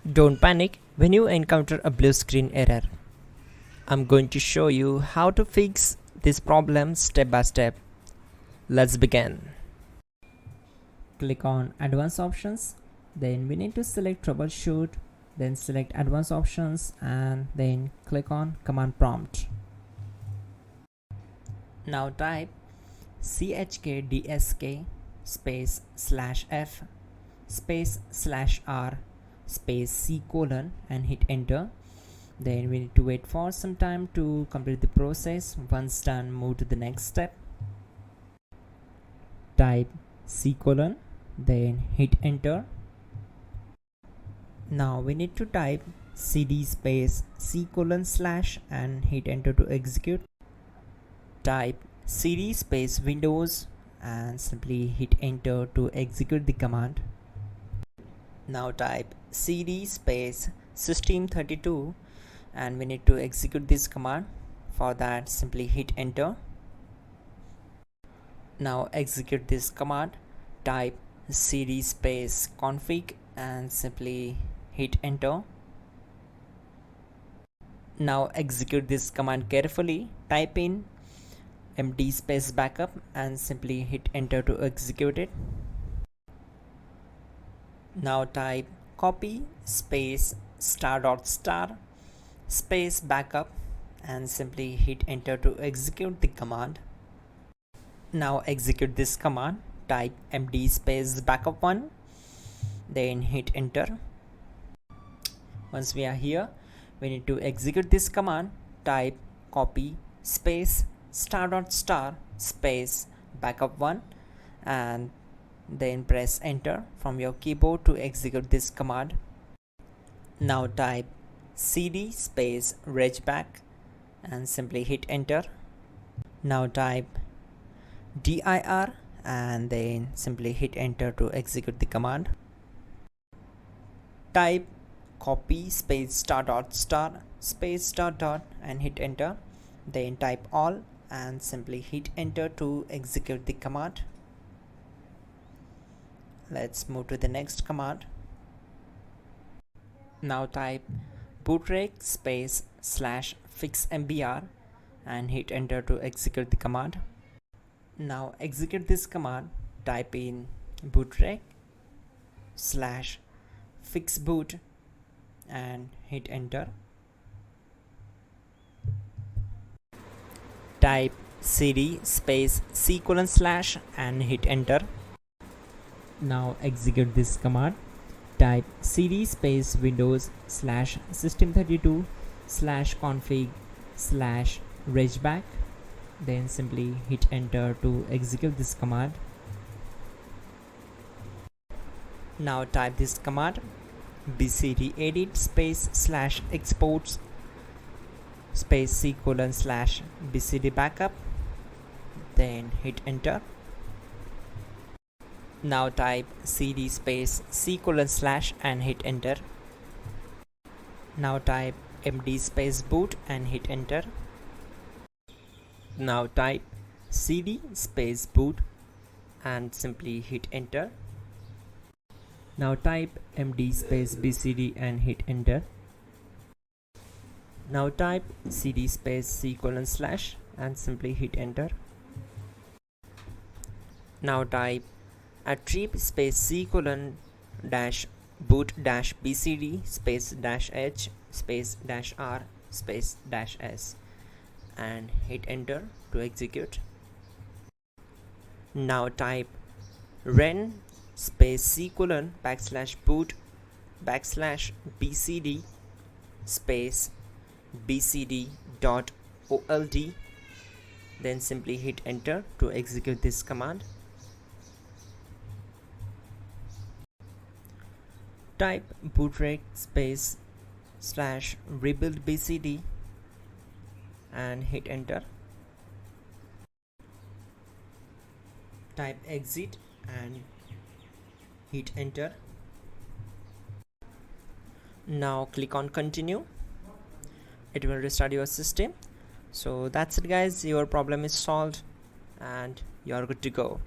Don't panic when you encounter a blue screen error. I'm going to show you how to fix this problem step by step. Let's begin. Click on Advanced Options. Then we need to select Troubleshoot. Then select Advanced Options and then click on Command Prompt. Now type chkdsk space /f space /r space c colon and hit enter. Then we need to wait for some time to complete the process. Once done, move to the next step. Type c colon, then hit enter. Now we need to type cd space c colon / and hit enter to execute. Type cd space Windows and simply hit enter to execute the command. Now type cd space system32 and we need to execute this command. For that, simply hit enter. Now execute this command. Type cd space config and simply hit enter. Now execute this command carefully. Type in md space backup and simply hit enter to execute it. Now type copy space ** space backup and simply hit enter to execute the command. Now execute this command. Type md space backup1 then hit enter. Once we are here, we need to execute this command. Type copy space ** space backup1 and then press enter from your keyboard to execute this command. Now type cd space regback and simply hit enter. Now type dir and then simply hit enter to execute the command. Type copy space ** space .. and hit enter. Then type all and simply hit enter to execute the command. Let's move to the next command. Now type bootrec space /fixmbr and hit enter to execute the command. Now execute this command. Type in bootrec /fixboot and hit enter. Type cd space c colon / and hit enter. Now execute this command. Type cd space Windows /system32 /config /regback then simply hit enter to execute this command. Now type this command bcd edit space /exports space c colon / bcd backup then hit enter. Now type cd space c colon / and hit enter. Now type md space boot and hit enter. Now type cd space boot and simply hit enter. Now type md space bcd and hit enter. Now type cd space c colon / and simply hit enter. Now type attrib space c colon - boot - bcd space -h space -r space -s and hit enter to execute. Now type ren space c colon /boot /bcd space bcd.old then simply hit enter to execute this command. Type bootrec space /rebuild bcd and hit enter. Type exit and hit enter. Now click on continue. It will restart your system. So that's it guys, your problem is solved and you are good to go.